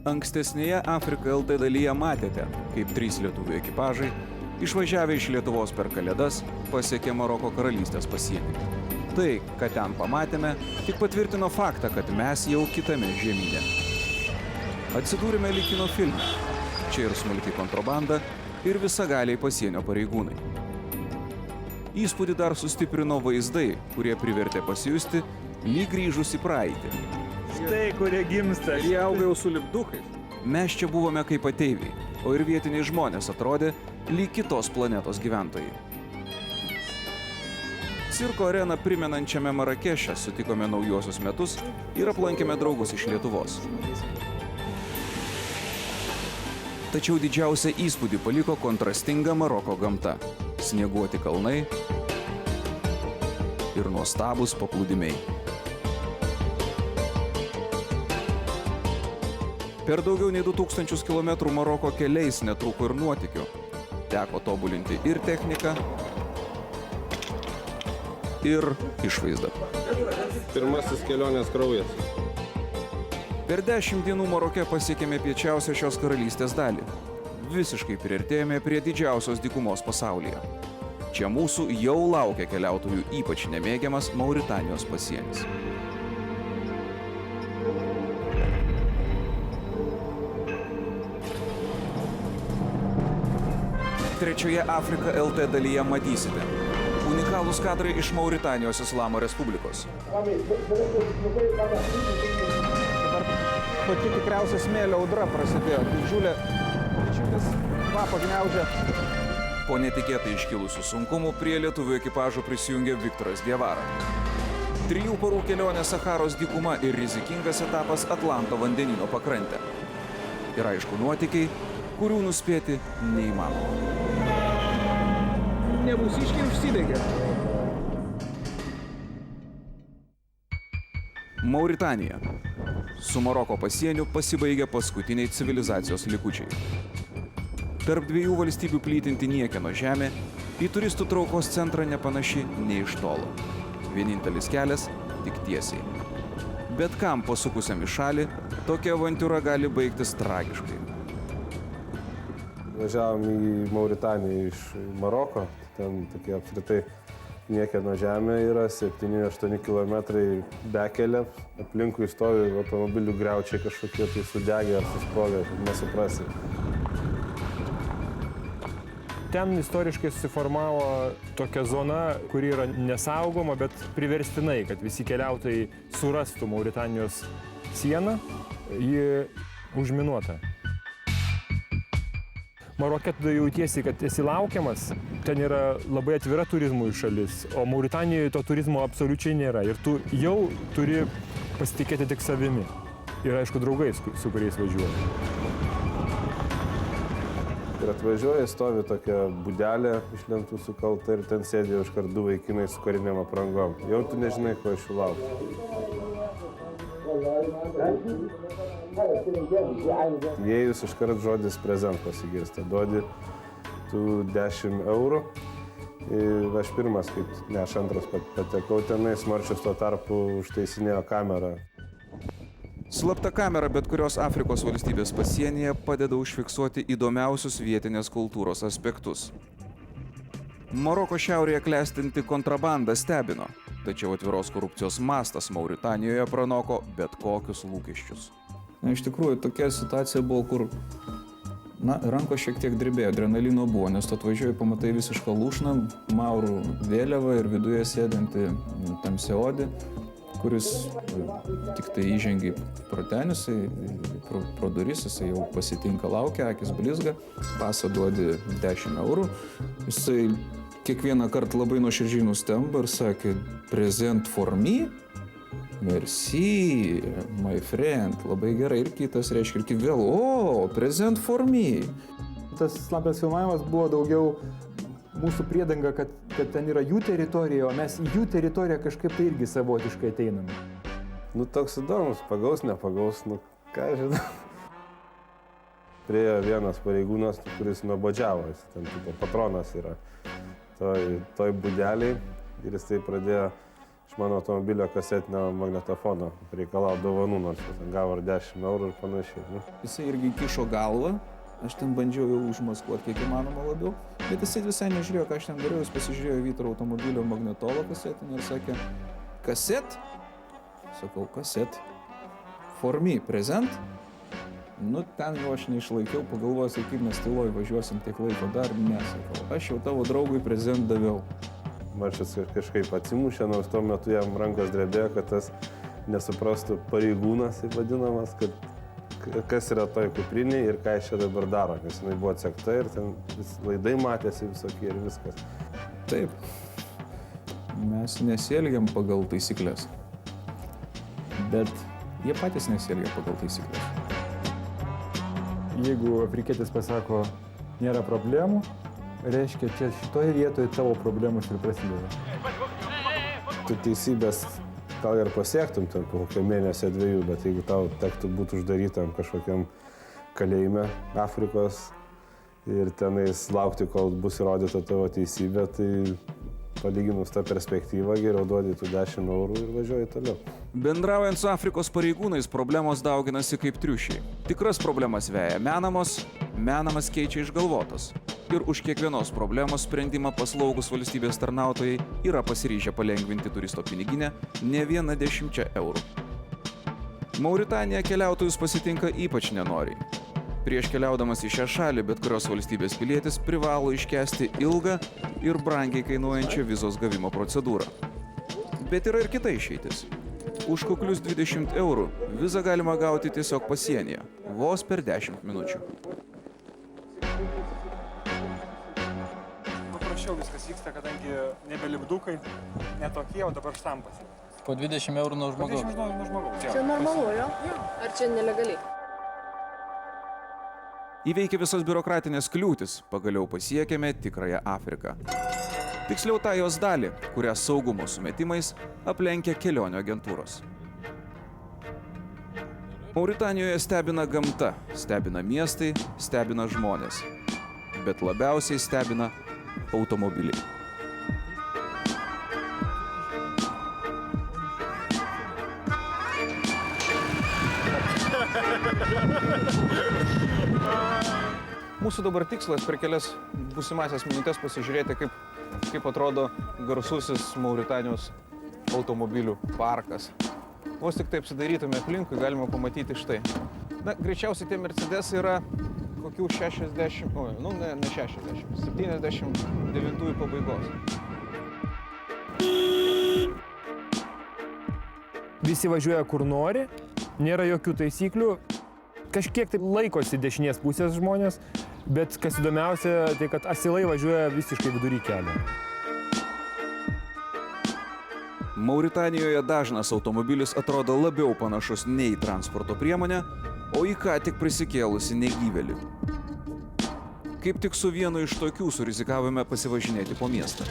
Ankstesnėje Afrika LT dalyje matėte, kaip 3 lietuvių ekipažai, išvažiavę iš Lietuvos per Kalėdas, pasiekė Maroko karalystės pasienį. Tai, ką ten pamatėme, tik patvirtino faktą, kad mes jau kitame žemyne. Atsidūrėme lyg kino filme. Čia ir smulki kontrabanda, ir visagaliai pasienio pareigūnai. Įspūdį dar sustiprino vaizdai, kurie privertė pasijusti, lyg grįžus į praeitį. Štai, kurie gimsta. Jie auga jau su lipdukais. Mes čia buvome kaip ateiviai, o ir vietiniai žmonės atrodė lyg kitos planetos gyventojai. Cirko areną primenančiame Marakeše sutikome naujuosius metus ir aplankėme draugus iš Lietuvos. Tačiau didžiausią įspūdį paliko kontrastinga Maroko gamta. Snieguoti kalnai ir nuostabūs paplūdimiai. Per daugiau nei 2000 km Maroko keliais netrūko ir nuotykių. Teko tobulinti ir techniką, ir išvaizdą. Pirmasis kelionės kraujas. Per 10 dienų Maroke pasiekėme piečiausią šios karalystės dalį. Visiškai priartėjome prie didžiausios dykumos pasaulyje. Čia mūsų jau laukia keliautojų ypač nemėgiamas Mauritanijos pasienis. Trečioje Afrika LT dalyje matysite unikalūs kadrai iš Mauritanijos Islamo Respublikos. Dabar pati tikriausia smėlio audra prasidėjo. Didžiulis kvapą gniaužia. Po netikėtai iškilusių sunkumų prie lietuvių ekipažo prisijungė Viktoras Diavara. 3 parų kelionė Sacharos dykuma ir rizikingas etapas Atlanto vandenyno pakrante. Ir aišku nuotykiai, kurių nuspėti neįmanoma. Nebūsiškiai užsidegė. Mauritanija. Su Maroko pasieniu pasibaigė paskutiniai civilizacijos likučiai. Tarp 2 valstybių plytinti niekieno žemė, į turistų traukos centrą nepanaši nei iš tolo. Vienintelis kelias tik tiesiai. Bet kam pasukusiam į šalį, tokia avantiūra gali baigtis tragiškai. Važiavom į Mauritaniją iš Maroko, ten tokie apskritai niekieno žemė yra, 7-8 kilometrai bekelė, aplinkui stovi automobilių griaučiai kažkokie tai sudegę ar susprogę, nesuprasi. Ten istoriškai susiformavo tokia zona, kuri yra nesaugoma, bet priverstinai, kad visi keliautojai surastų Mauritanijos sieną, ji užminuota. Maroke tada jautiesi, kad esi laukiamas, ten yra labai atvira turizmui šalis, o Mauritanijoje to turizmo absoliučiai nėra. Ir tu jau turi pasitikėti tik savimi. Ir aišku, draugais, su kuriais važiuoji. Ir atvažiuoja, stovi tokia būdelė iš lentų sukalta ir ten sėdė iškart 2 vaikinai su kariniam aprangom. Jau tu nežinai, ko iš jų laukti. Įėjus iškart žodis prezent pasigirsta. Duodi tų 10 eurų. Ir aš pirmas, aš antras patekau tenai, Smarčius tuo tarpu užtaisinėjo kamerą. Slapta kamera bet kurios Afrikos valstybės pasienyje padeda užfiksuoti įdomiausius vietinės kultūros aspektus. Maroko šiaurėje klestinti kontrabanda stebino, tačiau atviros korupcijos mastas Mauritanijoje pranoko bet kokius lūkesčius. Iš tikrųjų, tokia situacija buvo, kur rankos šiek tiek drebėjo, adrenalino buvo, nes tu atvažiuoji, pamatai visišką lūšną, maurų vėliavą ir viduje sėdinti tamsiaodį, kuris tik tai įžengia pro ten, pro duris, jisai jau pasitinka, laukia, akis blizga, pasą duodi 10 eurų, jisai kiekvieną kartą labai nuoširdžiai nustemba ir sakė, present for me? Merci, my friend, labai gerai. Ir kitas reiškia, ir vėl, present for me. Tas slaptas filmavimas buvo daugiau mūsų priedanga, kad ten yra jų teritorija, o mes į jų teritoriją kažkaip tai irgi savotiškai ateiname. Toks įdomus, pagaus, nepagaus, ką žinau. Priėjo vienas pareigūnas, kuris nuobodžiavo, ten patronas yra toj būdeliai ir jis tai pradėjo iš mano automobilio kasetinio magnetofono reikalavo dovanų, nors jis ten gavo ir 10 eurų ir panašiai. Nu. Jisai irgi kišo galvą, aš ten bandžiau jau užmaskuoti kiek įmanoma labiau, bet jisai visai nežiūrėjo, ką aš ten dariau, jis pasižiūrėjo Vytaro automobilio magnetolo kasetinį ir sakė, kaset? Sakau, kaset. For me, present? Nu, ten jau aš neišlaikiau, pagalvosiu, kaip mes tyloj važiuosim tiek laiko dar, nesakau. Aš jau tavo draugui prezent daviau. Marčius kažkaip atsimušė, nors tuo metu jam rankos drebėjo, kad tas nesuprastų pareigūnas, taip vadinamas, kad kas yra toj kuprinėje ir ką jis čia dabar daro, nes jinai buvo atsekta ir ten laidai matėsi visokie ir viskas. Taip, mes nesielgiam pagal taisyklės, bet jie patys nesielgia pagal taisyklės. Jeigu afrikietis pasako, nėra problemų, reiškia, čia šitoje vietoje tavo problemos ir prasideda. Tu teisybės gal ir pasiektum ten po kokią mėnesį 2, bet jeigu tau tektų būti uždarytam kažkokiam kalėjime Afrikos ir tenais laukti, kol bus įrodyta tavo teisybė, tai palyginus tą perspektyvą geriau duodi tų 10 eurų ir važiuoji toliau. Bendraujant su Afrikos pareigūnais, problemos dauginasi kaip triušiai. Tikras problemas veja menamos, menamas keičia išgalvotas. Ir už kiekvienos problemos sprendimą paslaugus valstybės tarnautojai yra pasiryžę palengvinti turisto piniginę ne 10 eurų. Mauritanija keliautojus pasitinka ypač nenoriai. Prieš keliaudamas į šią šalį bet kurios valstybės pilietis privalo iškęsti ilgą ir brangiai kainuojančią vizos gavimo procedūrą. Bet yra ir kita išeitis. Už kuklius 20 eurų vizą galima gauti tiesiog pasienyje, vos per 10 minučių. Paprasčiau viskas vyksta, kadangi nebelipdukai, netokie, o dabar štampas. Po 20 eurų nuo žmogaus. 20 nuo žmogaus. Čia normalu, jo? Ar čia nelegaliai? Įveikę visas biurokratinės kliūtis, pagaliau pasiekėme tikrąją Afriką. Tiksliau tą jos dalį, kurią saugumo sumetimais aplenkia kelionių agentūros. Mauritanijoje stebina gamta, stebina miestai, stebina žmonės. Bet labiausiai stebina automobiliai. Mūsų dabar tikslas per kelias būsimasias minutės pasižiūrėti, kaip atrodo garsusis Mauritanijos automobilių parkas. Vos tik taip apsidairytume aplinkui, galima pamatyti štai. Na, greičiausiai tie Mercedesai yra kokių 60, ne 60, 79 pabaigos. Visi važiuoja kur nori, nėra jokių taisyklių. Kažkiek taip laikosi dešinės pusės žmonės, bet kas įdomiausia, tai kad asilai važiuoja visiškai vidury kelio. Mauritanijoje dažnas automobilis atrodo labiau panašus ne į transporto priemonę, o į ką tik prisikėlusi negyvėlį. Kaip tik su vienu iš tokių surizikavome pasivažinėti po miestą.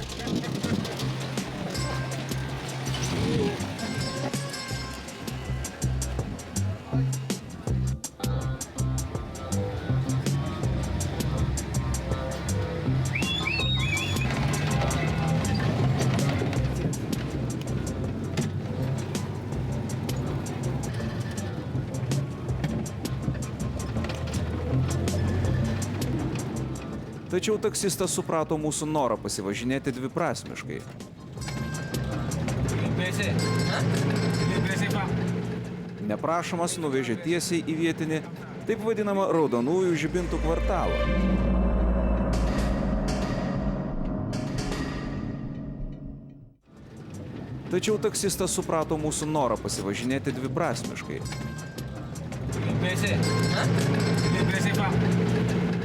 Tačiau taksistas suprato mūsų norą pasivažinėti dviprasmiškai. Neprašomas nuvežė tiesiai į vietinį, taip vadinamą raudonųjų žibintų kvartalą. Tačiau taksistas suprato mūsų norą pasivažinėti dviprasmiškai.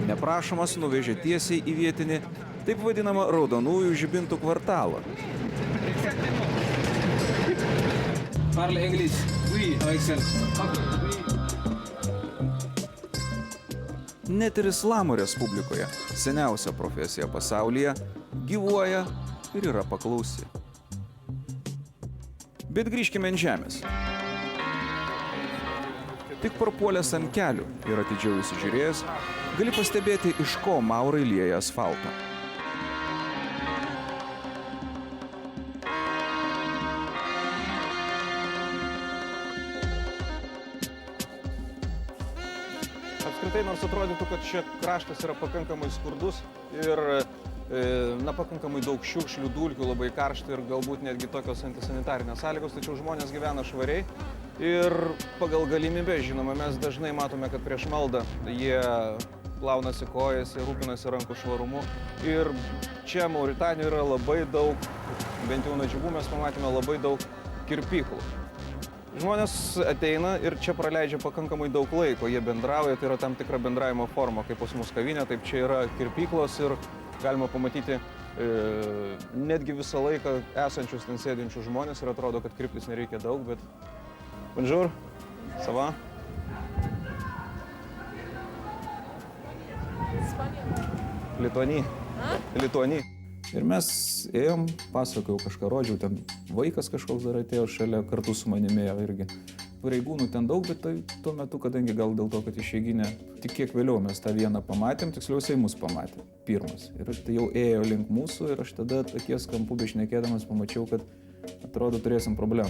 Neprašomas nuvežė tiesiai į vietinį, taip vadinamą raudonųjų žibintų kvartalą. Net ir Islamo Respublikoje, seniausia profesija pasaulyje, gyvuoja ir yra paklausi. Bet grįžkime ant žemės. Tik prapuolęs ant kelių ir atidžiau įsižiūrėjęs, gali pastebėti, iš ko maurai lieja asfaltą. apskritai, nors atrodytų, kad čia kraštas yra pakankamai skurdus ir pakankamai daug šiukšlių, dulkių, labai karšta ir galbūt netgi tokios antisanitarinės sąlygos, tačiau žmonės gyvena švariai ir pagal galimybę, žinoma, mes dažnai matome, kad prieš maldą jie plaunasi kojas, jie rūpinasi rankų švarumu ir čia Mauritanijoje yra labai daug, bent jau Nadžibų mes pamatėme labai daug kirpyklų. Žmonės ateina ir čia praleidžia pakankamai daug laiko, jie bendrauja, tai yra tam tikra bendravimo forma, kaip pas mus kavinė, taip čia yra kirpyklos ir galima pamatyti netgi visą laiką esančius ten sėdinčius žmonės ir atrodo, kad kirptis nereikia daug, bet... Bonjour, ça va? Lituani. Lituani. Ir mes ėjom, pasakojau kažką, rodžiau, ten vaikas kažkoks dar atėjo šalia, kartu su manimi irgi. Pareigūnų ten daug, bet tai tuo metu, kadangi gal dėl to, kad išeiginė, tik kiek vėliau mes tą vieną pamatėm, tiksliau jisai mus pamatė, pirmas. Ir tai jau ėjo link mūsų ir aš tada akies kampu bešnekėdamas pamačiau, kad atrodo turėsim problemą.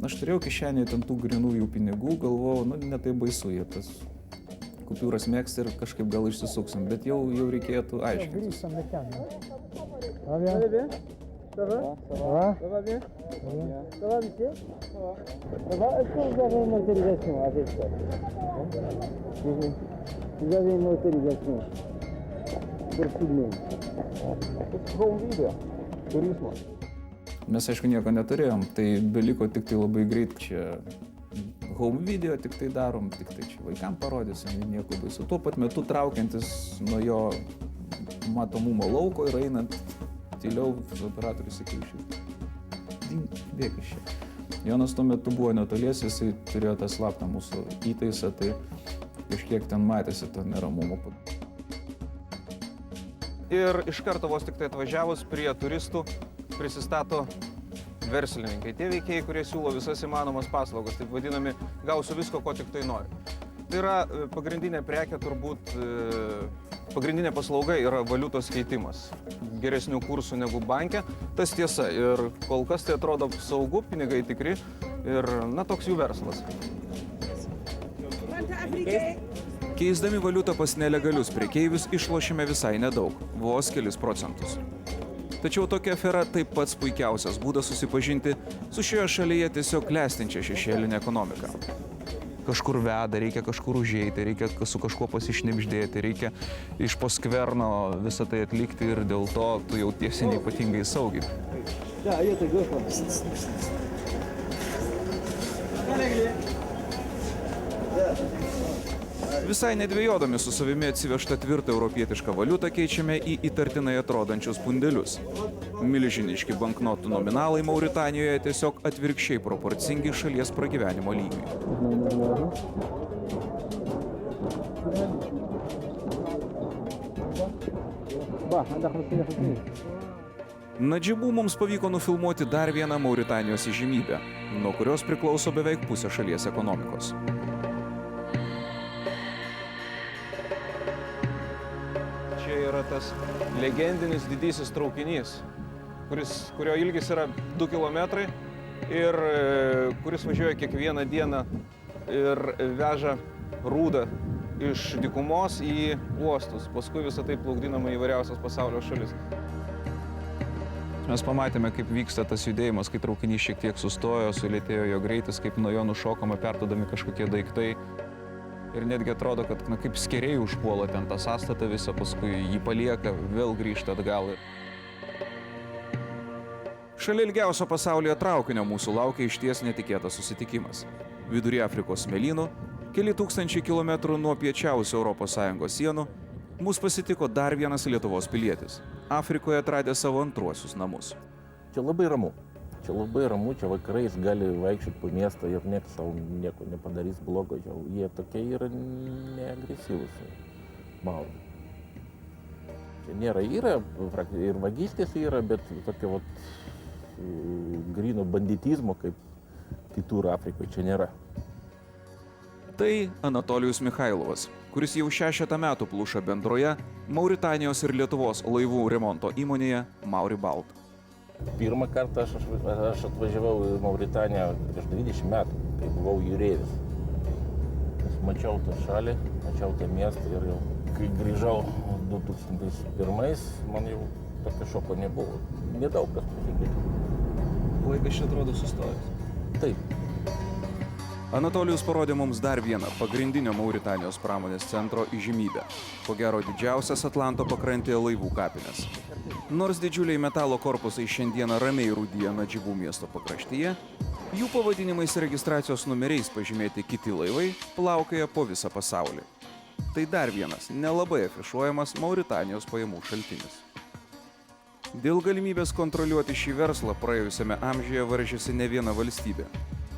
Aš turėjau kišenėje ten tų grinųjų pinigų, galvojau, ne tai baisu, jie tas kupiūras mėgsta ir kažkaip gal išsisuksim, bet jau reikėtų aiškintis. Mes aišku nieko neturėjom, tai beliko tik tai labai greit čia home video tik tai darom, tik tai čia vaikam parodysim, nieko baisu. Tuo pat metu traukiantis nuo jo matomumo lauko ir einant tyliau, operatorius sakė bėk iš čia. Jonas tuo metu buvo netolies, jisai turėjo tą slaptą mūsų įtaisą, tai kažkiek ten matėsi to neramumo. Ir iš karto vos tik tai atvažiavus prie turistų prisistato verslininkai, tie veikėjai, kurie siūlo visas įmanomas paslaugas, taip vadinami, gausiu visko, ko tik tai noriu. Tai yra pagrindinė prekė, turbūt pagrindinė paslauga yra valiutos keitimas. Geresnių kursų negu banke, tas tiesa. Ir kol kas tai atrodo saugu, pinigai tikri ir, toks jų verslas. Keisdami valiutą pas nelegalius prekeivius išlošime visai nedaug, vos kelis procentus. Tačiau tokia afera taip pats puikiausias būdas susipažinti su šioje šalyje tiesiog klestinčia šešėlinė ekonomika. Kažkur veda, reikia kažkur užeiti, reikia su kažkuo pasišnibždėti, reikia iš po skverno visą tai atlikti ir dėl to tu jautiesi neypatingai saugiai. Visai nedvejodami su savimi atsivežtą tvirtą europietišką valiutą keičiame į įtartinai atrodančius pundelius. Milžiniški banknotų nominalai Mauritanijoje tiesiog atvirkščiai proporcingi šalies pragyvenimo lygiui. Nadžibų mums pavyko nufilmuoti dar vieną Mauritanijos įžymybę, nuo kurios priklauso beveik pusė šalies ekonomikos. Čia yra tas legendinis didysis traukinys, kurio ilgis yra 2 kilometrai ir kuris važiuoja kiekvieną dieną ir veža rūdą iš dykumos į uostus. Paskui visą tai plukdinama į įvairiausias pasaulio šalis. Mes pamatėme, kaip vyksta tas judėjimas, kai traukinys šiek tiek sustojo, sulėtėjo jo greitis, kaip nuo jo nušokama, perduodami kažkokie daiktai. Ir netgi atrodo, kad kaip skeriai užpuola ten tą sąstatą visą, paskui jį palieka, vėl grįžta atgal. Šalia ilgiausio pasaulyje traukinio mūsų laukia išties netikėtas susitikimas. Vidury Afrikos smėlynų, keli tūkstančiai kilometrų nuo piečiausių ES sienų, mus pasitiko dar vienas Lietuvos pilietis, Afrikoje atradė savo antruosius namus. Čia labai ramu. Čia vakarais gali vaikščioti po miestą ir niekas savo nieko nepadarys blogo. Jie tokie yra neagresyvūs. Mauri. Čia nėra, ir vagystės yra, bet tokio gryno banditizmo kaip kitur Afrikoje čia nėra. Tai Anatolijus Michailovas, kuris jau 6 metų pluša bendroje Mauritanijos ir Lietuvos laivų remonto įmonėje Mauri Balt. Pirmą kartą aš atvažiavau į Mauritaniją prieš 20 metų, kai buvau jūreivis. mačiau tą šalį, mačiau tą miestą ir jau kai grįžau 2001, man jau tokio šoko nebuvo. Nedaug kas pasikeitė. Laikas čia atrodo sustojęs. Taip. Anatolijus parodė mums dar vieną pagrindinio Mauritanijos pramonės centro įžymybę. Ko gero didžiausias Atlanto pakrantėje laivų kapinės. Nors didžiuliai metalo korpusai šiandieną ramiai rūdyja Nadžibų miesto pakraštyje, jų pavadinimais ir registracijos numeriais pažymėti kiti laivai plaukioja po visą pasaulį. Tai dar vienas nelabai afišuojamas Mauritanijos pajamų šaltinis. Dėl galimybės kontroliuoti šį verslą praėjusiame amžiuje varžėsi ne viena valstybė,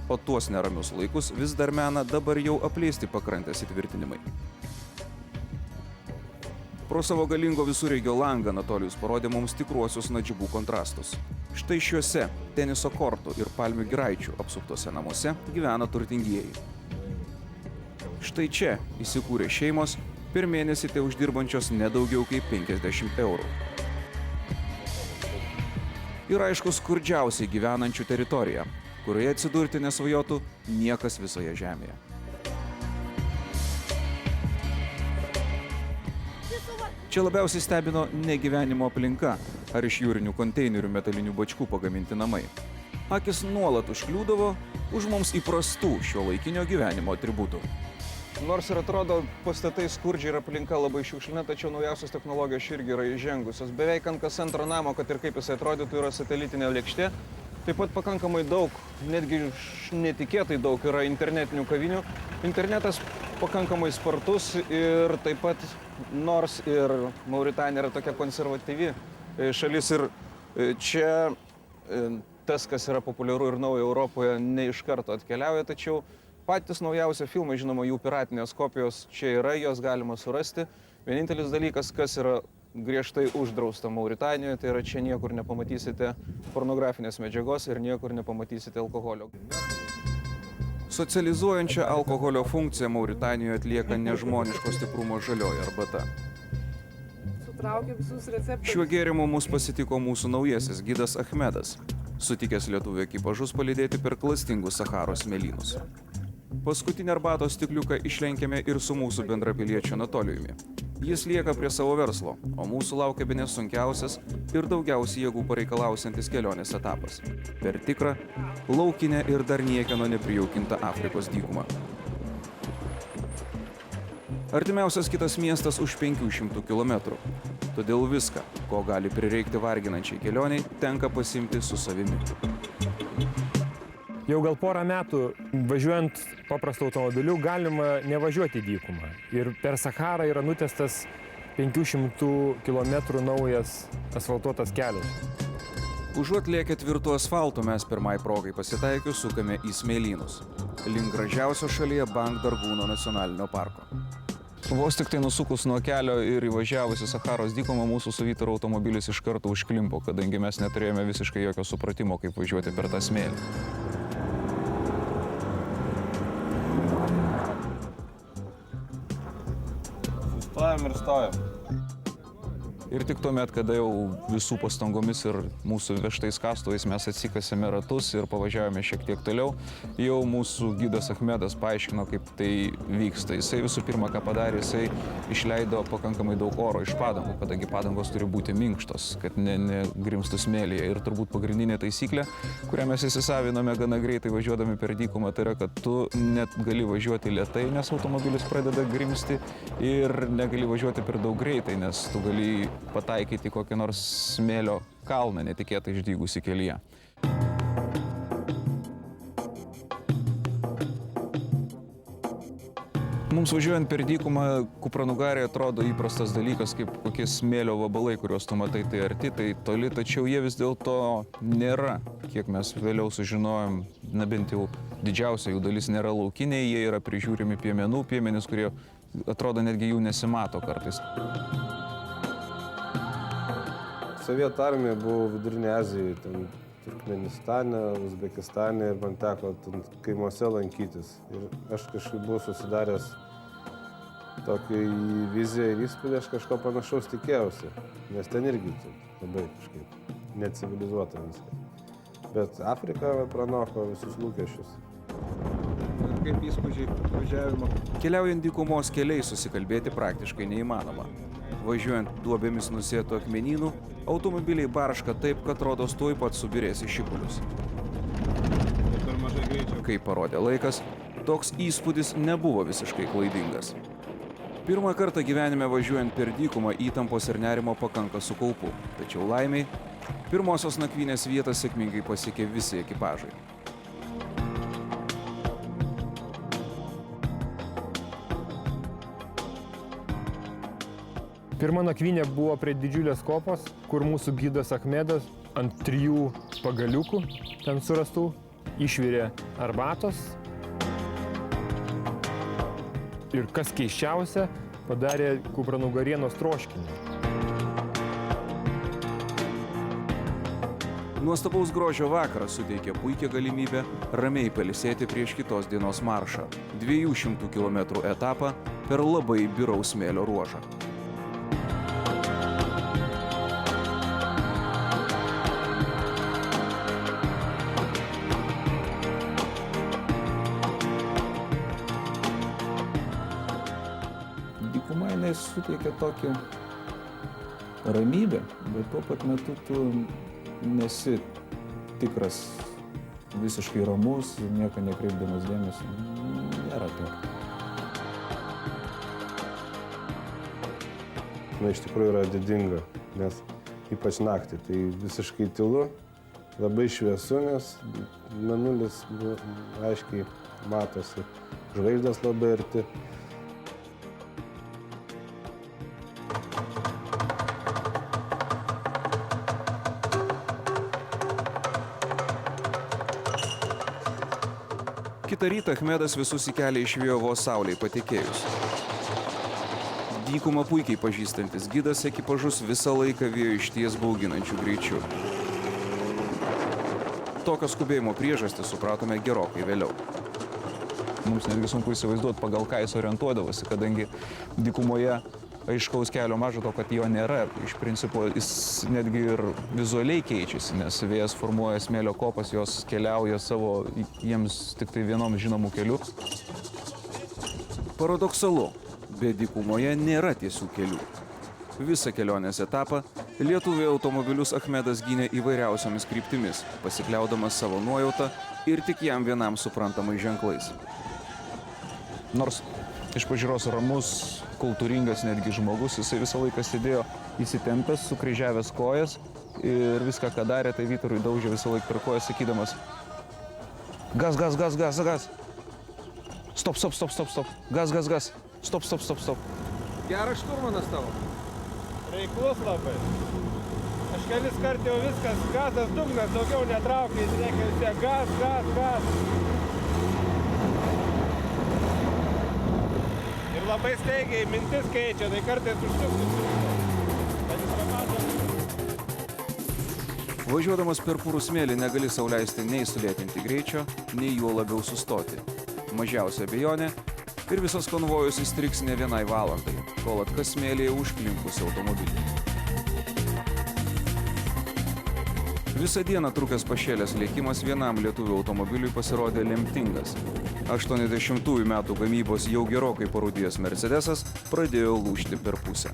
o tuos neramius laikus vis dar mena dabar jau apleisti pakrantės įtvirtinimai. Pro savo galingo visureigio langą Anatolijus parodė mums tikruosius Nadžibų kontrastus. Štai šiuose teniso kortų ir palmių giraičių apsuptose namuose gyvena turtingieji. Štai čia įsikūrė šeimos, per mėnesį tai uždirbančios nedaugiau kaip 50 eurų. Ir aišku, skurdžiausiai gyvenančių teritorija, kurioje atsidurti nesvajotų niekas visoje žemėje. Čia labiausiai stebino ne gyvenimo aplinka ar iš jūrinių konteinerių metalinių bačkų pagaminti namai. Akis nuolat užkliūdavo už mums įprastų šiuolaikinio gyvenimo atributų. Nors ir atrodo pastatai skurdžiai ir aplinka labai šiukšlina, tačiau naujausios technologijos irgi yra įžengusios. Beveik ant kas antro namo, kad ir kaip jisai atrodytų, yra satelitinė lėkštė. Taip pat pakankamai daug, netgi netikėtai daug yra internetinių kavinių. Internetas pakankamai spartus ir taip pat, nors ir Mauritanija yra tokia konservatyvi šalis ir čia tas, kas yra populiaru ir nauja Europoje, ne iš karto atkeliauja, tačiau patys naujausi filmai, žinoma, jų piratinės kopijos čia yra, jos galima surasti. Vienintelis dalykas, kas yra griežtai uždrausta Mauritanijoje, tai yra čia niekur nepamatysite pornografinės medžiagos ir niekur nepamatysite alkoholio. Socializuojančią alkoholio funkciją Mauritanijoje atlieka nežmoniško stiprumo žalioji arbata. Šiuo gėrimu mus pasitiko mūsų naujasis gidas Achmedas, sutikęs lietuvių ekipažus palydėti per klastingus Saharos smėlynus. Paskutinį arbatos stikliuką išlenkėme ir su mūsų bendrapiliečiu Anatolijumi. Jis lieka prie savo verslo, o mūsų laukia bene sunkiausias ir daugiausiai jėgų pareikalausiantis kelionės etapas. Per tikrą, laukinę ir dar niekieno neprijaukintą Afrikos dykumą. Artimiausias kitas miestas už 500 km. Todėl viską, ko gali prireikti varginančiai kelioniai, tenka pasimti su savimi. Jau gal porą metų važiuojant paprastu automobiliu galima nevažiuoti į dykumą. Ir per Saharą yra nutiestas 500 km naujas asfaltuotas kelias. Užuot lėkę tvirtų asfaltų, mes pirmai progai pasitaikius sukame į smėlynus, link gražiausio šalyje Bank Dargūno nacionalinio parko. Vos tik tai nusukus nuo kelio ir įvažiavus į Saharos dykumą, mūsų su Vytaru automobilis iš karto užklimpo, kadangi mes neturėjome visiškai jokio supratimo, kaip važiuoti per tą smėlį. Sustojam ir stojam. Ir tik tuomet, kada jau visų pastangomis ir mūsų vežtais kastuvais mes atsikasėme ratus ir pavažiavome šiek tiek toliau, jau mūsų gidas Achmedas paaiškino, kaip tai vyksta. Jisai visų pirma, ką padarė, jisai išleido pakankamai daug oro iš padangų, kadangi padangos turi būti minkštos, kad negrimstų smėlyje. Ir turbūt pagrindinė taisyklė, kurią mes įsisavinome gana greitai važiuodami per dykumą, tai yra, kad tu net gali važiuoti lėtai, nes automobilis pradeda grimsti, ir negali važiuoti per daug greitai, nes tu gali pataikyti kokį nors smėlio kalną netikėtai išdygusi kelyje. Mums važiuojant per dykumą, kupranugarė atrodo įprastas dalykas, kaip kokie smėlio vabalai, kuriuos tu matai tai arti, tai toli, tačiau jie vis dėlto nėra. Kiek mes vėliau sužinojom, na bent jau didžiausia jų dalis nėra laukiniai, jie yra prižiūrimi piemenų, piemenys, kurie atrodo netgi jų nesimato kartais. Sovietų armija buvo Vidurinė Azijai, ten Turkmenistane, Uzbekistane ir man teko kaimuose lankytis. Ir aš kažkaip buvau susidaręs tokį viziją ir įspūdį, aš kažko panašaus tikėjausi, nes ten irgi labai kažkaip necivilizuota viskas. Bet Afrika pranoko visus lūkesčius. kaip įspūdžiai važiavimo. Keliaujant dykumos keliais susikalbėti praktiškai neįmanoma. Važiuojant duobėmis nusėtų akmenynų, automobiliai barška taip, kad rodos tuoj pat subirės į šipulius. Kaip parodė laikas, toks įspūdis nebuvo visiškai klaidingas. Pirmą kartą gyvenime važiuojant per dykumą įtampos ir nerimo pakanka su kaupu, tačiau laimiai, pirmosios nakvynės vietą sėkmingai pasiekė visi ekipažai. Pirma nakvynė buvo prie didžiulės kopos, kur mūsų gidas Achmedas ant 3 pagaliukų ten surastų išvirė arbatos. Ir kas keisčiausia, padarė kupranugarienos troškinį. Nuostabaus grožio vakaras suteikė puikią galimybę ramiai pailsėti prieš kitos dienos maršą – 200 km etapą per labai biraus smėlio ruožą. Dykuma jinai suteikia tokį ramybę, bet tuo pat metu tu nesi tikras, visiškai ramus, nieko nekreipdamas dėmesio. Nėra to. Iš tikrųjų yra didinga, nes ypač naktį tai visiškai tylu, labai šviesu, nes mėnulis aiškiai matosi, žvaigždės labai arti. Kitą rytą Achmedas visus į kelią išvijo vos saulei patekėjus. Dykumą puikiai pažįstantis gidas ekipažus visą laiką vijo išties bauginančių greičių. Tokio skubėjimo priežastį supratome gerokai vėliau. Mums netgi sunku įsivaizduoti, pagal ką jis orientuodavosi, kadangi dykumoje aiškaus kelio maža to, kad jo nėra. Iš principo jis netgi ir vizualiai keičiasi, nes vėjas formuoja smėlio kopas, jos keliauja savo jiems tik tai vienom žinomų kelių. Paradoksalu, bet dykumoje nėra tiesių kelių. Visą kelionės etapą lietuvių automobilius Achmedas gynė įvairiausiomis kryptimis, pasikliaudamas savo nuojautą ir tik jam vienam suprantamais ženklais. Nors iš pažiūros ramus, kultūringas netgi žmogus, jisai visą laiką sėdėjo įsitempęs, sukryžiavęs kojas ir viską, ką darė, tai Vytarui daužė visą laiką per kojas, sakydamas: gas, gas, gas, gas, gas. Stop, stop, stop, stop, stop. Gas, gas, gas. Stop, stop, stop, stop. Geras šturmanas tavo. Reiklus labai. Aš kelis kart jau viskas, gazas, dugnas, daugiau netraukia, reikia vis gas, gas, gas. Ir labai staigiai mintis keičia, tai kartais užsukti. Važiuodamas per purų smėlį negali sau leisti nei sulėtinti greičio, nei juo labiau sustoti. Mažiausia abejonė ir visas konvojus įstriks ne vienai valandai, kol atkas smėlyje užklimpusi automobilį. Visą dieną trukęs pašėlęs lėkimas vienam lietuvių automobiliui pasirodė lemtingas. 80-ųjų metų gamybos jau gerokai parūdijęs Mercedesas pradėjo lūžti per pusę.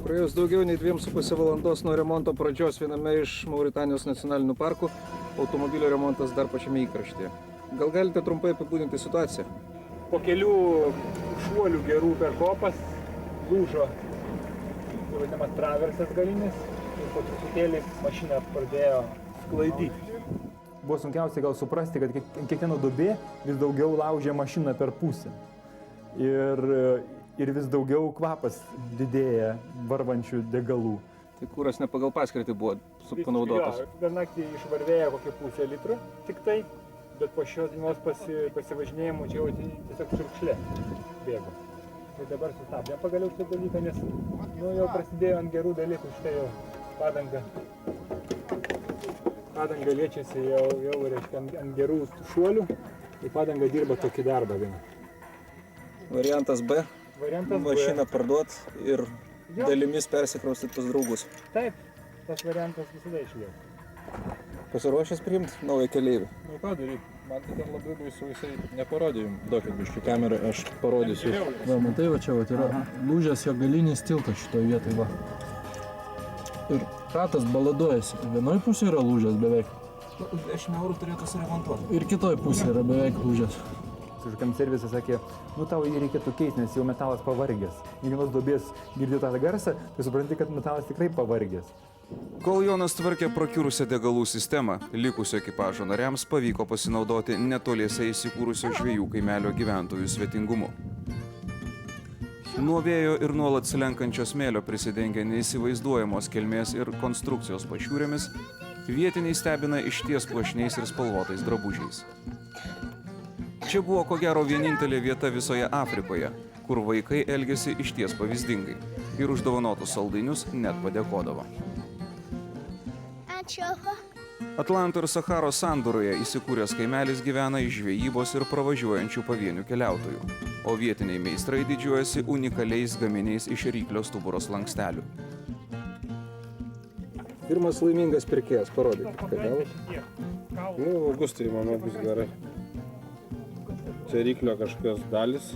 Praėjus daugiau nei 2,5 valandos nuo remonto pradžios viename iš Mauritanijos nacionalinių parkų, automobilio remontas dar pačiame įkraštyje. Gal galite trumpai apibūdinti situaciją? Po kelių šuolių gerų per kopas lūžo vadinamas traversas galinis ir po truputėlį mašina pradėjo sklaidyti. Buvo sunkiausia gal suprasti, kad kiekviena duobė vis daugiau laužė mašiną per pusę. Ir vis daugiau kvapas didėja varvančių degalų. Tai kuras ne pagal paskirtį buvo panaudotas. Per naktį išvarvėjo kokią pusę litro tik tai, bet po šios dienos pasivažinėjimų čia jau tiesiog šiurkšlė bėgo. Tai dabar sustabdėm pagaliau šitą dalyką, nes jau prasidėjo ant gerų dalykų, štai jau padanga liečiasi jau reiškia ant gerų šuolių, tai padanga dirba tokį darbą vieną. Variantas B. Mašiną parduot ir dalimis persikraustyt pas draugus. Taip, tas variantas visada išlieka. Pasiruošęs priimti naują keleivį? Nu ką daryti? Man tai ten labai baisu, jisai neparodė jums. Duokit biškį kamerą, aš parodysiu. Va, matai, va čia va, yra lūžęs jo galinis tiltas šitoje vietoje, va. Ir ratas baladuojasi. Vienoje pusėje yra lūžęs beveik. 10 eurų turėtų suremontuoti. Ir kitoje pusėje yra beveik lūžęs. Kažkam servisas sakė, nu tau jį reikėtų keisti, nes jau metalas pavargęs. Jeigu vienos duobės girdi tą garsą, tai supranti, kad metalas tikrai pavargęs. Kol Jonas tvarkė prakiurusią degalų sistemą, likusio ekipažo nariams pavyko pasinaudoti netoliese įsikūrusio žvejų kaimelio gyventojų svetingumu. Nuo vėjo ir nuolat slenkančio smėlio prisidengę neįsivaizduojamos kelmės ir konstrukcijos pašiūrėmis, vietiniai stebina išties puošniais ir spalvotais drabužiais. Čia buvo ko gero vienintelė vieta visoje Afrikoje, kur vaikai elgėsi išties pavyzdingai ir už dovanotus saldainius net padėkodavo. Atlanto ir Sacharos sandūroje įsikūręs kaimelis gyvena iš žvejybos ir pravažiuojančių pavienių keliautojų, o vietiniai meistrai didžiuojasi unikaliais gaminiais iš ryklio stuburos slankstelių. Pirmas laimingas pirkėjas, parodykit, ką gavot. Nu, Augustai, manau, bus gerai. Čia ryklio kažkokios dalis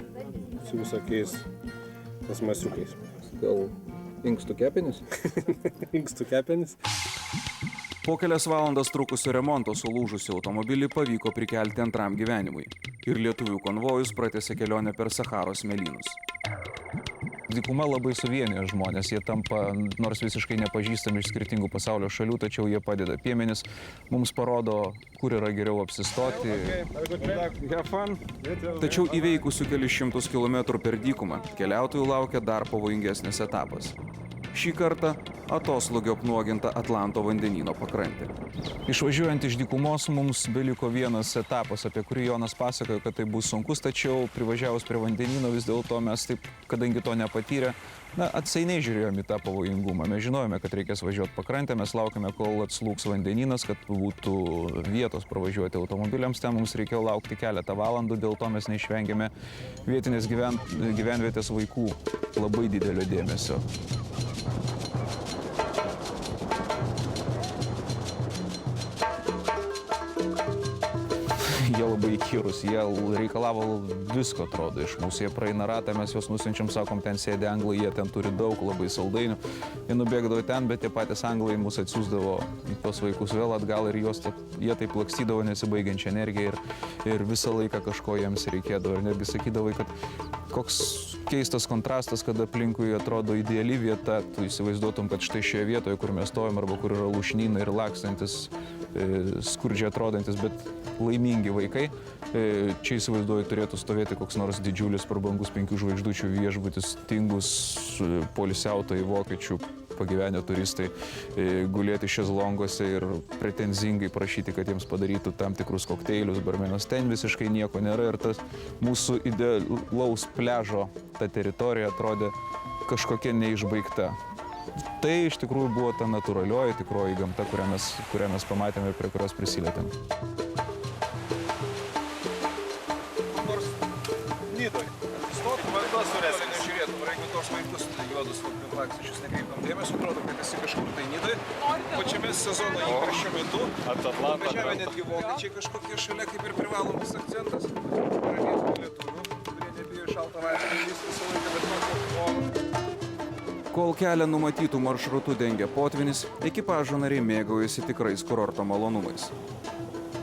su visokiais plasmasiukais. Gal inkstų kepenis? Inkstų kepenis. Po kelias valandas trukusio remonto sulūžusį automobilį pavyko prikelti antram gyvenimui ir lietuvių konvojus pratęsė kelionę per Sacharos smėlynus. Dykuma labai suvienyje žmonės, jie tampa nors visiškai nepažįstami iš skirtingų pasaulio šalių, tačiau jie padeda. Piemenys mums parodo, kur yra geriau apsistoti. Tačiau įveikusių kelis šimtus kilometrų per dykumą keliautojų laukia dar pavojingesnis etapas. Šį kartą atoslūgio apnuoginta Atlanto vandenyno pakrantė. Išvažiuojant iš dykumos mums beliko vienas etapas, apie kurį Jonas pasakojo, kad tai bus sunkus, tačiau privažiavus prie vandenyno vis dėlto mes taip, kadangi to nepatyrė, atsainiai žiūrėjome į tą pavojingumą. Mes žinojome, kad reikės važiuoti pakrantę, mes laukėme, kol atslūgs vandenynas, kad būtų vietos pravažiuoti automobiliams. Ten mums reikėjo laukti keletą valandų, dėl to mes neišvengėme vietinės gyvenvietės vaikų labai didelio dėmesio. Jie labai įkyrus, jie reikalavo visko, atrodo, iš mūsų. Jie praeina ratą, mes juos nusinčiam, sakom, ten sėdi anglai, jie ten turi daug labai saldainių. Jie nubėgdavo ten, bet tie patys anglai mus atsiųsdavo tos vaikus vėl atgal ir jie taip lakstydavo nesibaigiančią energiją ir visą laiką kažko jiems reikėdavo. Ir netgi sakydavai, kad koks keistas kontrastas, kad aplinkui atrodo ideali vieta, tu įsivaizduotum, kad štai šioje vietoje, kur mes stovim arba kur yra lūšnynai ir lakstantis, skurdžiai atrodantis, bet laimingi vaikai. Čia įsivaizduoju turėtų stovėti koks nors didžiulis prabangus 5 žvaigždučių viešbutis, tingus poilsiautojai vokiečių pagyvenę turistai, gulėti šezlonguose ir pretenzingai prašyti, kad jiems padarytų tam tikrus kokteilius, barmenos. Ten visiškai nieko nėra ir tas mūsų idealaus pležo ta teritorija atrodė kažkokia neišbaigta. Tai iš tikrųjų buvo ta natūralioji, tikroji gamta, kurią mes pamatėme ir prie kurios prisilietėm. Nors Nidoj, atsistotum, vanduo surės, nežiūrėtum, ir jeigu tos vaikus juodus lakstančius nekreiptum dėmesio, atrodo, kad esi kažkur tai Nidoj, pačiame sezono įkarščio metu, važiavę netgi vokiečiai kažkokie šalia, kaip ir privalomas akcentas, yra vietų lietuvių, kurie nebijo šaltą vandenį visą laiką, bet kokio oro. Kol kelią numatytų maršrutų dengia potvynis, ekipažo nariai mėgaujasi tikrais kurorto malonumais.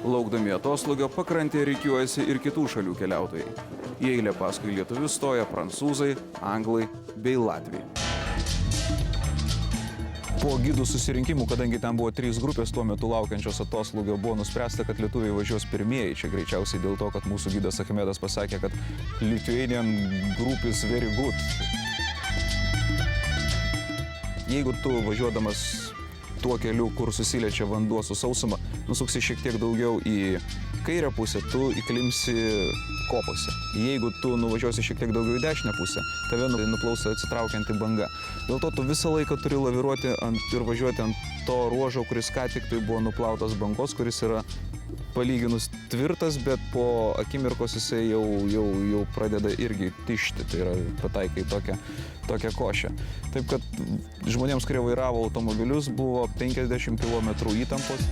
Laukdami atoslūgio pakrantėje rikiuojasi ir kitų šalių keliautojai. Į eilę paskui lietuvius stoja prancūzai, anglai bei latviai. Po gidų susirinkimų, kadangi ten buvo 3 grupės tuo metu laukiančios atoslūgio, buvo nuspręsta, kad lietuviai važiuos pirmieji. Čia greičiausiai dėl to, kad mūsų gidas Achmedas pasakė, kad Lithuanian group is very good. Jeigu tu važiuodamas tuo keliu, kur susiliečia vanduo su sausuma, nusuksi šiek tiek daugiau į kairę pusę, tu įklimsi kopose. Jeigu tu nuvažiuosi šiek tiek daugiau į dešinę pusę, tave nuplaus atsitraukianti banga. Dėl to tu visą laiką turi laviruoti ir važiuoti ant to ruožo, kuris ką tik tai buvo nuplautas bangos, kuris yra palyginus tvirtas, bet po akimirkos jisai jau pradeda irgi tišti, tai yra pataikai tokią košę. Taip kad žmonėms, kurie vairavo automobilius, buvo 50 km įtampos.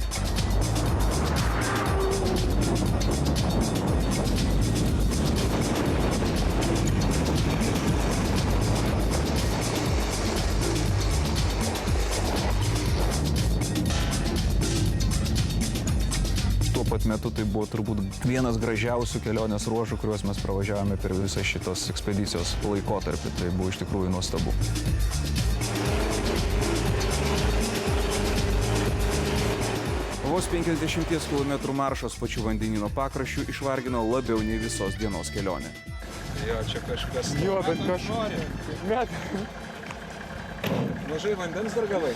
tuo pat metu tai buvo turbūt vienas gražiausių kelionės ruožų, kuriuos mes pravažiavome per visą šitos ekspedicijos laikotarpį. Tai buvo iš tikrųjų nuostabu. Vos 50 km maršas pačiu vandenyno pakraščiu išvargino labiau nei visos dienos kelionė. Jo, čia kažkas... Jo, bet kažkas... Mažai vandens dar gavai?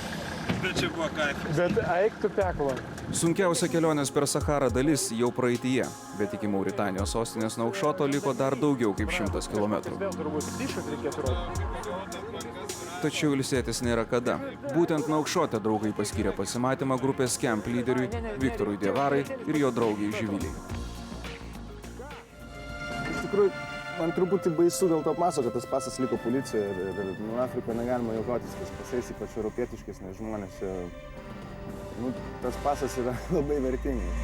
Bet čia buvo kaifas. Bet eik tu peklo. Sunkiausia kelionės per Saharą dalis jau praeityje, bet iki Mauritanijos sostinės Naukšoto liko dar daugiau kaip 100 km. Vėl turbūt iššūkį reikėtų rodyti. Tačiau ilsėtis nėra kada. Būtent Naukšote draugai paskyrė pasimatymą grupės Camp lyderiui Viktorui Dievarai ir jo draugiai Živiliai. Iš tikrųjų, man truputį baisu dėl to paso, kad tas pasas liko policijoje ir nuo Afrikoje negalima juokotis, tas pasais ypač europietiškais, nes žmonės čia... tas pasas yra labai vertingas.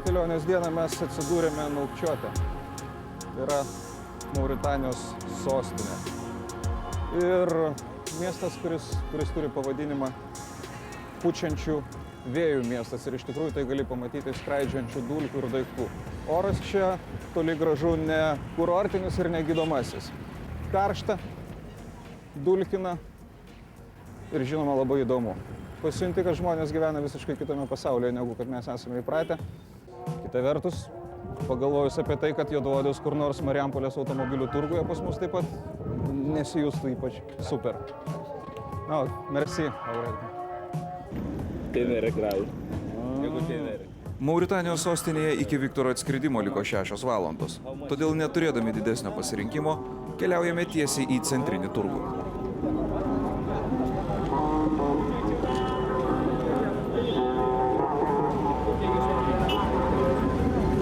Kelionės dieną mes atsidūrėme Naukšote. Tai yra Mauritanijos sostinė. Ir miestas, kuris turi pavadinimą pučiančių vėjų miestas. Ir iš tikrųjų tai gali pamatyti skraidžiančių dulkių ir daiktų. Oras čia toli gražu ne kurortinis ir ne gydomasis. Karšta, dulkina ir žinoma labai įdomu. Pasijunti, kad žmonės gyvena visiškai kitame pasaulyje, negu kad mes esame įpratę. Kita vertus, pagalvojus apie tai, kad juodaodis kur nors Marijampolės automobilių turguje pas mus taip pat nesijustų ypač super. Na, merci, Aurelija. Mauritanijos sostinėje iki Viktoro atskridimo liko 6 valandos, todėl neturėdami didesnio pasirinkimo, keliaujame tiesiai į centrinį turgų.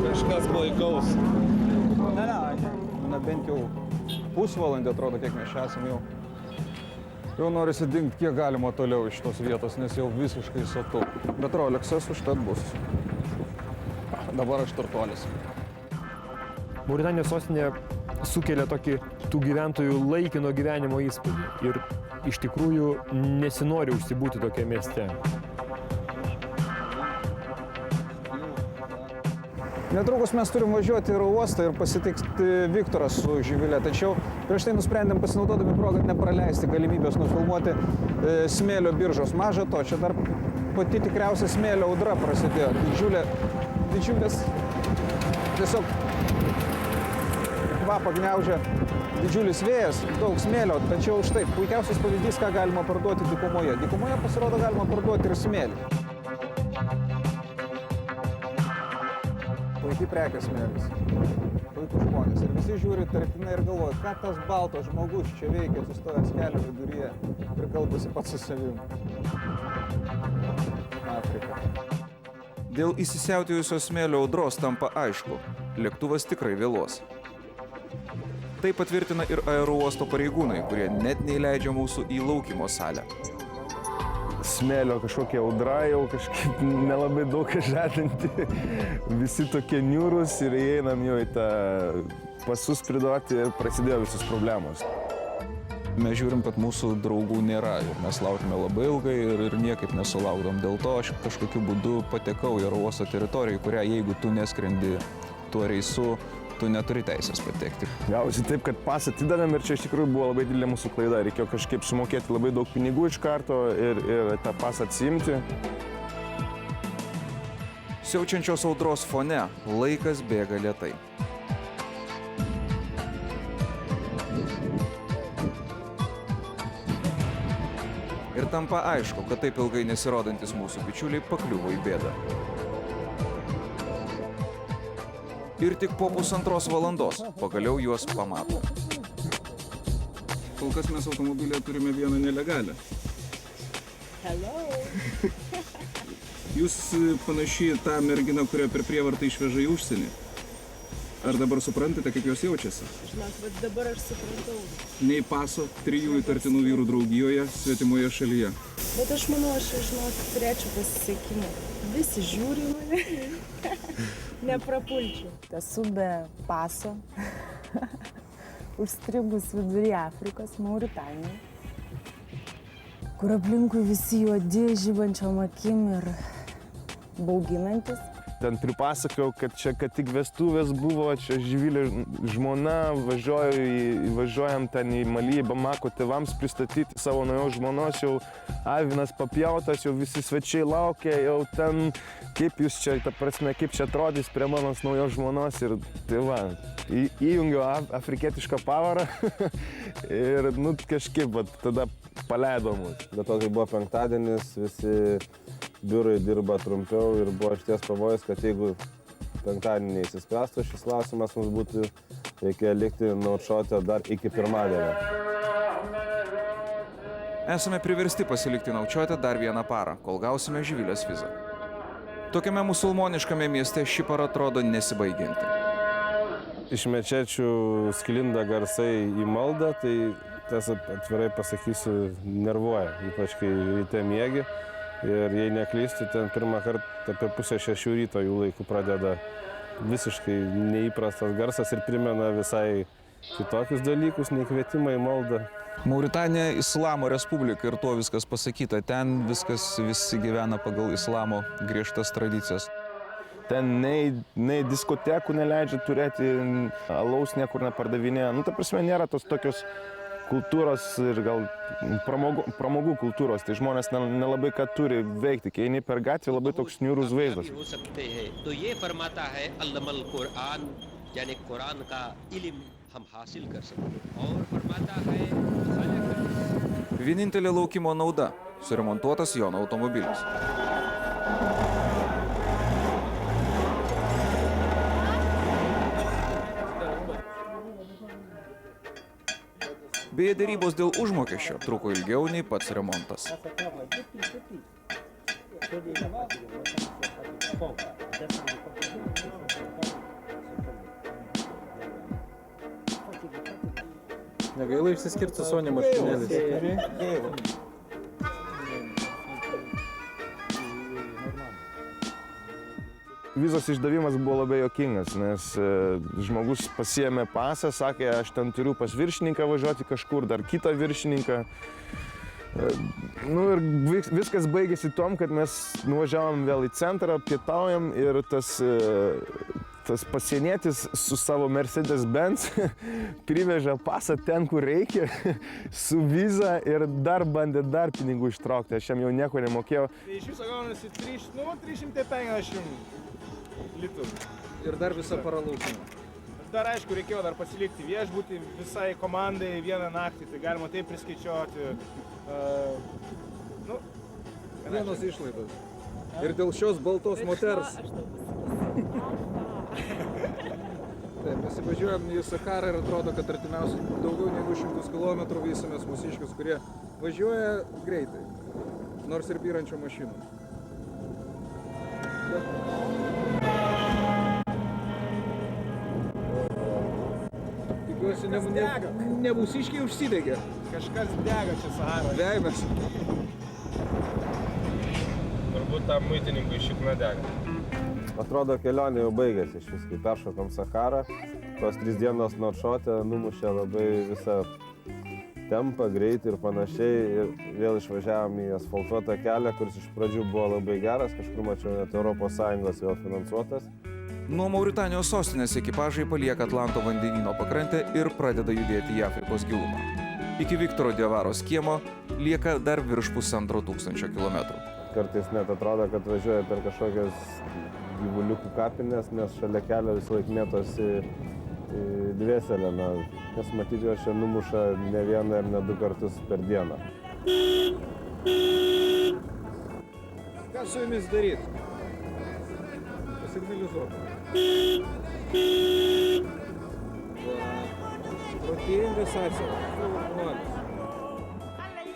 Kažkas klaikaus. Na bent jau pusvalandį atrodo, kiek mes čia esame jau. Jau norisi dingti kiek galima toliau iš tos vietos, nes jau visiškai sotu. Bet Rolexas užtat bus. Dabar aš turtuolis. Mauritanijos sostinė sukelia tokį tų gyventojų laikino gyvenimo įspūdį. Ir iš tikrųjų nesinori užsibūti tokia mieste. Netrukus mes turim važiuoti į oro uostą ir pasitikti Viktorą su Živilė. Tačiau prieš tai nusprendėm pasinaudodami progą nepraleisti galimybės nufilmuoti smėlio biržos. Maža to, čia dar pati tikriausia smėlio audra prasidėjo. Didžiulės tiesiog kvapą gniaužia didžiulis vėjas, daug smėlio. Tačiau štai puikiausias pavyzdys, ką galima parduoti dykumoje. Dykumoje pasirodo galima parduoti ir smėlį. Puikiai prekės smėlis, puikų žmonės. Ir visi žiūri tarpinai ir galvoja, ką tas baltas žmogus čia veikia, atsistojęs kelio viduryje ir kalbasi pats su savim. Afrika. Dėl įsisiautėjusios smėlio audros tampa aišku, lėktuvas tikrai vėluos. Tai patvirtina ir aerouosto pareigūnai, kurie net neįleidžia mūsų į laukimo salę. Smėlio kažkokia audra jau kažkaip nelabai daug žadanti. Visi tokie niūrūs ir įeinam jau į tą pasus priduoti ir prasidėjo visus problemos. Mes žiūrim, kad mūsų draugų nėra ir mes laukime labai ilgai ir niekaip nesulaukdom. Dėl to aš kažkokiu būdu patekau į oro uosto teritoriją, kurią jeigu tu neskrendi tuo reisu, tu neturi teisės patekti. Gavosi taip, kad pasą atidavėm ir čia iš tikrųjų buvo labai didelė mūsų klaida. Reikėjo kažkaip sumokėti labai daug pinigų iš karto ir tą pasą atsiimti. Siaučiančios audros fone laikas bėga lėtai. Ir tampa aišku, kad taip ilgai nesirodantis mūsų bičiuliai pakliuvo į bėdą. Ir tik po 1,5 valandos pagaliau juos pamato. Kol kas mes automobilėje turime vieną nelegalę. Hello. Jūs panaši tą merginą, kurią per prievartą išveža į užsienį. Ar dabar suprantate, kaip jos jaučiasi? Žinok, bet dabar aš supratau. Nei paso, 3 įtartinų vyrų draugijoje, svetimoje šalyje. Bet aš manau, aš turėčiau pasisekimą. Visi žiūri mane. Neprapulčiau. Esu be paso. užstrigus vidury Afrikos, Mauritanijoje, kur aplinkui visi juodi, žibančiom akim ir bauginantis. Ten pripasakojau, kad čia, kad tik vestuvės buvo, čia Živilė žmona, važiuojam ten į Malį, Bamako tėvams pristatyti savo naujos žmonos, jau avinas papjautas, jau visi svečiai laukia, jau ten, kaip jūs čia, ta prasme, kaip čia atrodys prie mano naujos žmonos ir tai va, įjungiau afrikietišką pavarą ir, nu, kažkaip, va, tada paleido mus. Bet to, kai buvo penktadienis, visi biurai dirba trumpiau ir buvo išties pavojus, kad jeigu penktadienį neįsispręstų šis klausimas, mums būtų reikėjo likti Nautšote dar iki pirmadienio. Esame priversti pasilikti Nautšote dar vieną parą, kol gausime Živilės vizą. Tokiame musulmoniškame mieste ši para atrodo nesibaigianti. Iš mečečių sklinda garsai į maldą, tai tiesą atvirai pasakysiu, nervuoja, ypač kai ryte miegi. Ir jei neklystu, ten pirmą kartą apie 5:30 ryto jų laikų pradeda visiškai neįprastas garsas ir primena visai kitokius dalykus, nei kvietimą į maldą. Mauritanija Islamo Respublika ir tuo viskas pasakyta. Ten viskas visi gyvena pagal islamo griežtas tradicijas. Ten nei diskotekų neleidžia turėti, alaus niekur nepardavinėja. Nu, ta prasme, nėra tos tokios kultūros ir gal pramogų kultūros, tai žmonės nelabai ką turi veikti, kai eini per gatvę, labai toks niūrus vaizdas. Vienintelė laukimo nauda – suremontuotas Jono automobilis. Beje, dėrybos dėl užmokesčio truko ilgiau nei pats remontas. Negaila išsiskirti su Sonė marškinėliais. Vizos išdavimas buvo labai juokingas, nes žmogus pasiėmė pasą, sakė, aš ten turiu pas viršininką važiuoti kažkur, dar kitą viršininką. Nu ir viskas baigėsi tom, kad mes nuvažiavom vėl į centrą, pietaujam ir tas pasienietis su savo Mercedes-Benz privežė pasą ten, kur reikia, su viza ir dar bandė dar pinigų ištraukti, aš jam jau nieko nemokėjau. Iš viso gaunasi 350 litrų. Ir dar visą parą laukime. Dar aišku, reikėjo dar pasilikti viešbutį visai komandai vieną naktį, tai galima taip priskaičiuoti. Vienos išlaidos. Ir dėl šios baltos moters. Taip, mes įvažiuojam į Sakarą ir atrodo, kad artimiausiai daugiau negu 100 km vysimės mūsiškius, kurie važiuoja greitai, nors ir byrančio mašinų. Tikiuosi, ne mūsiškiai užsidegė. Kažkas dega čia Saharoje. Vejmės. Turbūt tam muitininkui šikna dega. Atrodo, kelionė jau baigėsi iš vis, kai peršokom Saharą. Tos 3 dienos Nautšote numušė labai visą tempą, greitį ir panašiai. Ir vėl išvažiavom į asfaltuotą kelią, kuris iš pradžių buvo labai geras, kažkur mačiau net ES vėl finansuotas. Nuo Mauritanijos sostinės ekipažai palieka Atlanto vandenyno pakrantę ir pradeda judėti į Afrikos gilumą. Iki Viktoro Diavaros kiemo lieka dar virš 1500 kilometrų. Kartais net atrodo, kad važiuoja per kažkokias gyvuliukų kapines, nes šalia kelio visą laiką mėtosi dvieselė. Nes matyti, jo čia numuša ne vieną ir ne 2 kartus per dieną. Ką su jumis daryti? Pasignalizuoti. Protingas atsiras.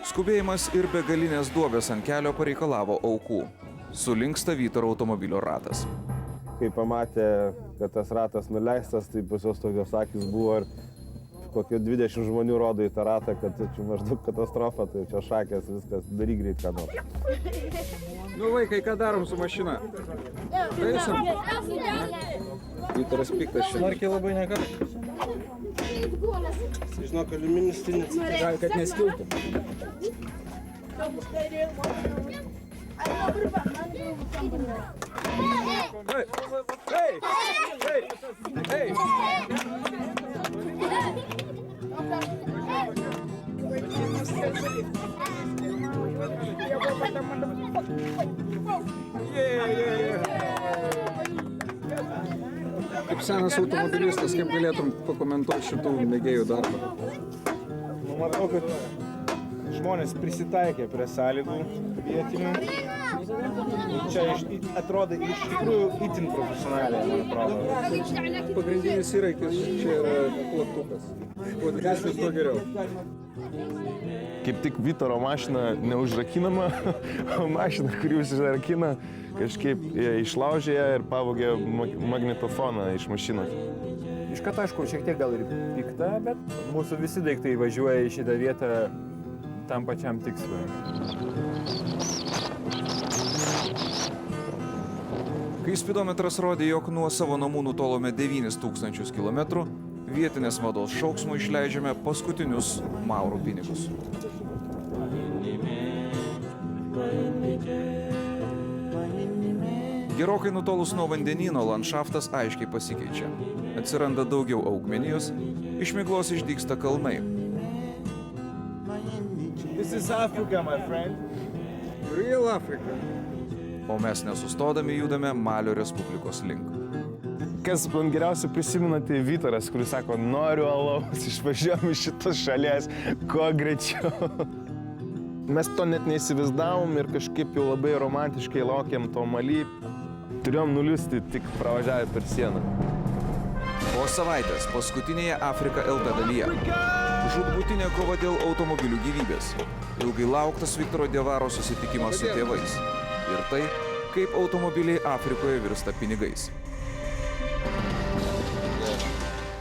Skubėjimas ir begalinės duobės ant kelio pareikalavo aukų. Sulinksta Vytaro automobilio ratas. Kai pamatė, kad tas ratas nuleistas, tai pas jos tokios akys buvo ir kokie 20 žmonių rodo į tą ratą, kad čia maždaug katastrofa, tai čia šakės, viskas, daryk greit ką nors. Nu vaikai, ką darom su mašina? Taisom? Vytaras piktas šiandien. Smarkiai labai nekaršta. Žinok, aliuminis tinis. Gal, kad neskiltų. Kaip senas automobilistas, kaip galėtum pakomentuoti šitų mėgėjų darbą? Nu, matau, kad žmonės prisitaikė prie sąlygų vietinių. Čia atrodo iš tikrųjų itin profesionaliai, man atrodo. Pagrindinis įrankis čia yra plaktukas. Kuo didesnis, tuo geriau. Kaip tik Vytaro mašina neužrakinama, o mašina, kuri užrakina, kažkaip išlaužė ją ir pavogė magnetofoną iš mašinos. Iš karto, aišku, šiek tiek gal ir pikta, bet mūsų visi daiktai važiuoja į šitą vietą tam pačiam tikslui. Kai spidometras rodė, jog nuo savo namų nutolome 9000 km, vietinės mados šauksmų išleidžiame paskutinius maurų pinigus. Gerokai nutolus nuo vandenyno landšaftas aiškiai pasikeičia. Atsiranda daugiau augmenijos, iš miglos išdygsta kalnai. This is Africa, my friend. Real Africa. O mes nesustodami judame Malio Respublikos link. Kas man geriausiai prisimena, tai Vytaras, kuris sako, noriu alaus, išvažiuojam iš šitos šalies, kuo greičiau. Mes to net neįsivaizdavom ir kažkaip jau labai romantiškai laukiam to Mali. Turėjom nulisti tik pravažiavę per sieną. Po savaitės paskutinėje Afrika LT dalyje. Žūtbūtinė kova dėl automobilių gyvybės. Ilgai lauktas Viktoro Diavaro susitikimas su tėvais. Ir tai, kaip automobiliai Afrikoje virsta pinigais.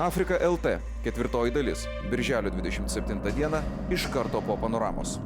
Afrika LT, 4 dalis, birželio 27 dieną, iš karto po panoramos.